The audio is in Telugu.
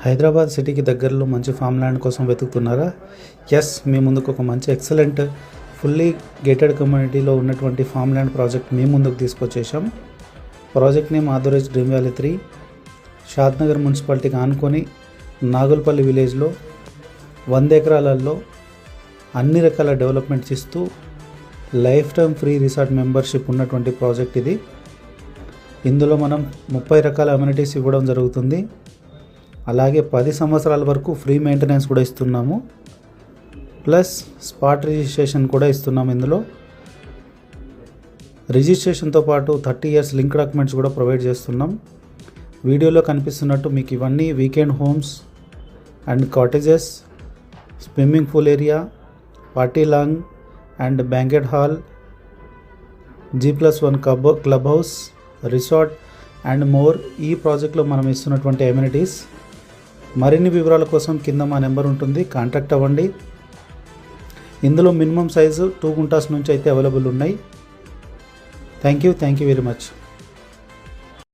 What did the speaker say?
హైదరాబాద్ సిటీకి దగ్గరలో మంచి ఫామ్ ల్యాండ్ కోసం వెతుకుతున్నారా? ఎస్, మీ ముందుకు ఒక మంచి ఎక్సలెంట్ ఫుల్లీ గేటెడ్ కమ్యూనిటీలో ఉన్నటువంటి ఫామ్ ల్యాండ్ ప్రాజెక్ట్ మీ ముందుకు తీసుకొచ్చేసాం. Project name authorize dream valley 3, Shadnagar మున్సిపాలిటీకి ఆనుకొని నాగుల్పల్లి విలేజ్లో 100 ఎకరాలలో అన్ని రకాల డెవలప్మెంట్స్ ఇస్తూ life time free resort membership ఉన్నటువంటి ప్రాజెక్ట్ ఇది. ఇందులో మనం 30 రకాల అమ్యూనిటీస్ ఇవ్వడం జరుగుతుంది. అలాగే 10 సంవత్సరాల వరకు ఫ్రీ మెయింటెనెన్స్ కూడా ఇస్తున్నాము. ప్లస్ స్పాట్ రిజిస్ట్రేషన్ కూడా ఇస్తున్నాము. ఇందులో రిజిస్ట్రేషన్తో పాటు 30 ఇయర్స్ లింక్ డాక్యుమెంట్స్ కూడా ప్రొవైడ్ చేస్తున్నాం. వీడియోలో కనిపిస్తున్నట్టు మీకు ఇవన్నీ weekend homes and cottages, swimming pool area, party long and banquet hall, G+1 club house, resort and more ఈ ప్రాజెక్ట్లో మనం ఇస్తున్నటువంటి అమ్యూనిటీస్. మరిన్ని వివరాల కోసం కింద మా నెంబర్ ఉంటుంది, కాంటాక్ట్ అవ్వండి. ఇందులో మినిమం సైజు 2 గుంటాస్ నుంచి అయితే అవైలబుల్ ఉన్నాయి. Thank you very much.